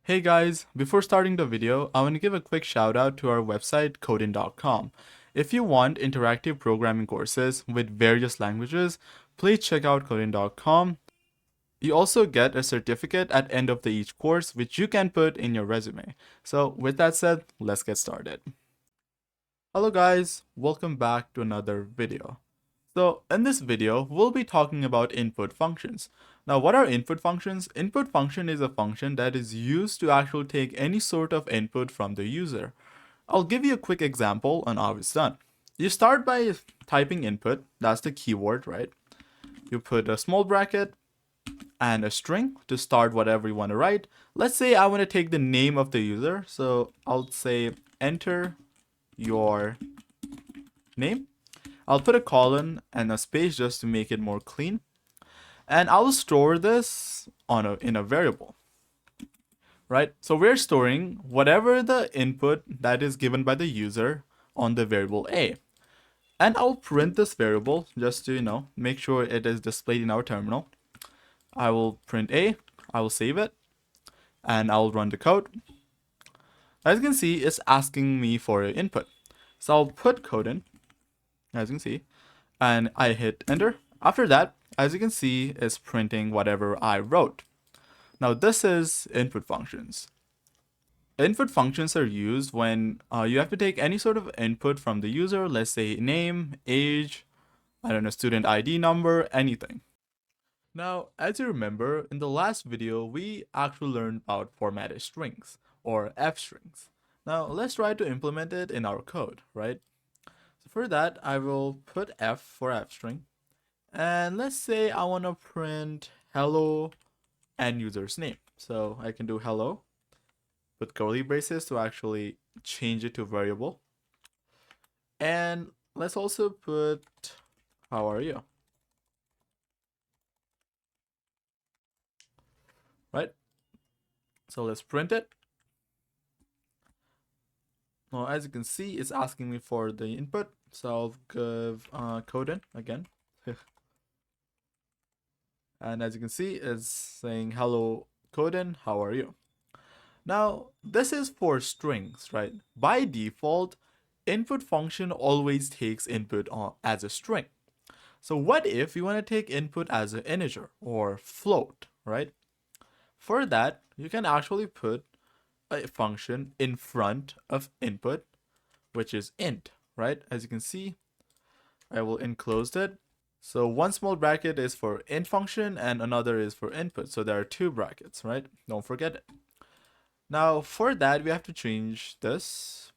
Hey guys, before starting the video, I want to give a quick shout out to our website codin.com. If you want interactive programming courses with various languages, please check out codin.com. You also get a certificate at end of each course which you can put in your resume. So with that said, let's get started. Hello guys, welcome back to another video. So in this video, we'll be talking about input functions. Now, what are input functions? Input function is a function that is used to actually take any sort of input from the user. I'll give you a quick example on how it's done. You start by typing input, that's the keyword, right? You put a small bracket and a string to start whatever you want to write. Let's say I want to take the name of the user, so I'll say enter your name. I'll put a colon and a space just to make it more clean. And I'll store this in a variable, right? So we're storing whatever the input that is given by the user on the variable A. And I'll print this variable just to, make sure it is displayed in our terminal. I will print A, I will save it, and I'll run the code. As you can see, it's asking me for an input. So I'll put code in, as you can see, and I hit enter. After that, as you can see, it's printing whatever I wrote. Now this is input functions. Input functions are used when you have to take any sort of input from the user, let's say name, age, I don't know, student ID number, anything. Now, as you remember, in the last video, we actually learned about formatted strings or F strings. Now let's try to implement it in our code, right? So for that, I will put F for F string. And let's say I want to print hello and user's name. So I can do hello with curly braces to actually change it to variable. And let's also put how are you? Right? So let's print it. Now, as you can see, it's asking me for the input. So I'll give code in again. And as you can see, it's saying hello Coden, how are you? Now, this is for strings, right? By default, input function always takes input as a string. So what if you want to take input as an integer or float, right? For that, you can actually put a function in front of input, which is int, right? As you can see, I will enclose it. So one small bracket is for int function and another is for input. So there are two brackets, right? Don't forget it. Now for that, we have to change this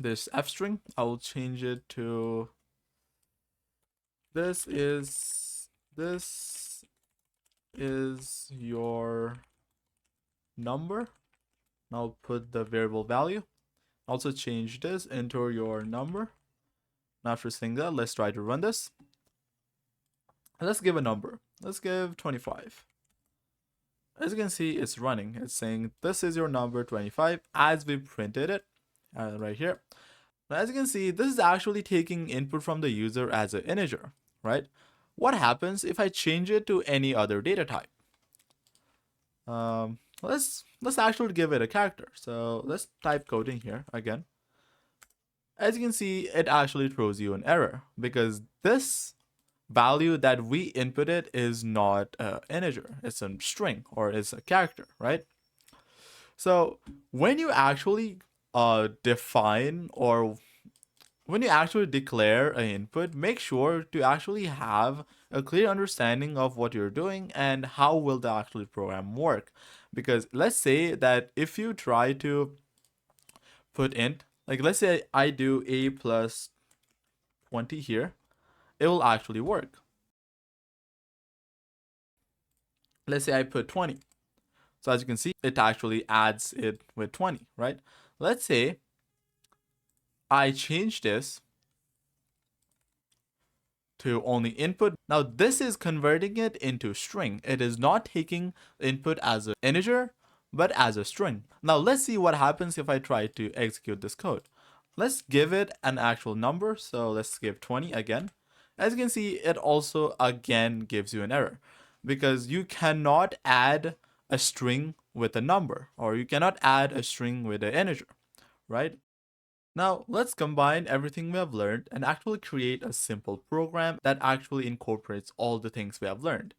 f string. I will change it to this is your number. I'll put the variable value. Also change this into your number. Now after saying that, let's try to run this. Let's give a number. Let's give 25. As you can see, it's running. It's saying this is your number 25 as we printed it right here. Now, as you can see, this is actually taking input from the user as an integer, right? What happens if I change it to any other data type? Let's actually give it a character. So let's type code in here again. As you can see, it actually throws you an error because this value that we inputted is not an integer, it's a string or it's a character, right? So when you actually define or when you actually declare an input, make sure to actually have a clear understanding of what you're doing and how will the actual program work. Because let's say that if you try to put int, like let's say I do a plus 20 here, it will actually work. Let's say I put 20. So as you can see, it actually adds it with 20, right? Let's say I change this to only input. Now this is converting it into string. It is not taking input as an integer, but as a string. Now let's see what happens if I try to execute this code. Let's give it an actual number. So let's give 20 again. As you can see, it also again gives you an error because you cannot add a string with a number, or you cannot add a string with an integer, right? Now, let's combine everything we have learned and actually create a simple program that actually incorporates all the things we have learned.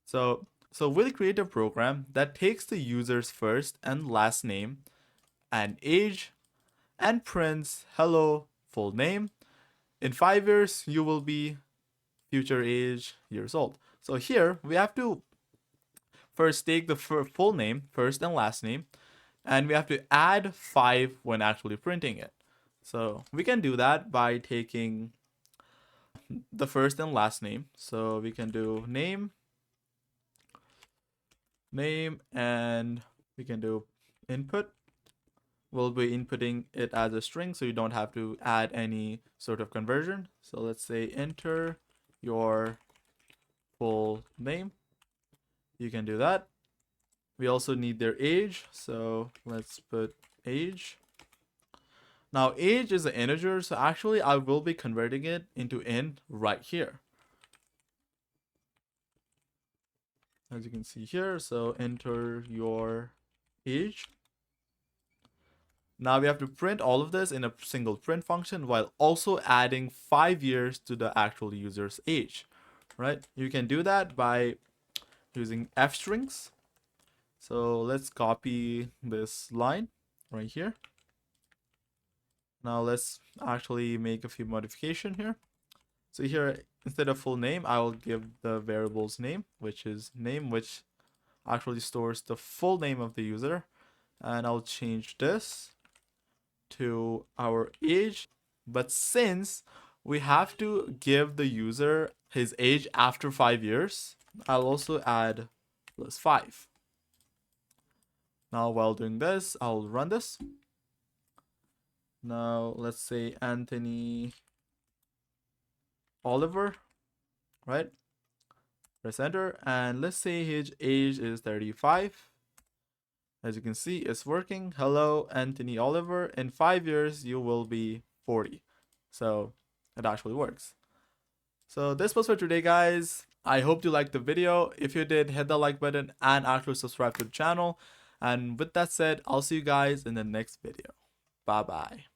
So we'll create a program that takes the user's first and last name and age and prints hello full name. In 5 years, you will be future age years old. So here we have to first take the full name, first and last name, and we have to add 5 when actually printing it. So we can do that by taking the first and last name. So we can do name, and we can do input. We'll be inputting it as a string, so you don't have to add any sort of conversion. So let's say enter your full name. You can do that. We also need their age, so let's put age. Now age is an integer, so actually I will be converting it into int right here. As you can see here, so enter your age. Now we have to print all of this in a single print function while also adding 5 years to the actual user's age, right? You can do that by using f strings. So let's copy this line right here. Now let's actually make a few modifications here. So here, instead of full name, I will give the variable's name, which is name, which actually stores the full name of the user. And I'll change this to our age. But since we have to give the user his age after 5 years, I'll also add +5. Now while doing this, I'll run this. Now let's say Anthony Oliver, right? Press enter, and let's say his age is 35. As you can see, it's working. Hello, Anthony Oliver. In 5 years, you will be 40. So it actually works. So this was for today, guys. I hope you liked the video. If you did, hit the like button and actually subscribe to the channel. And with that said, I'll see you guys in the next video. Bye bye.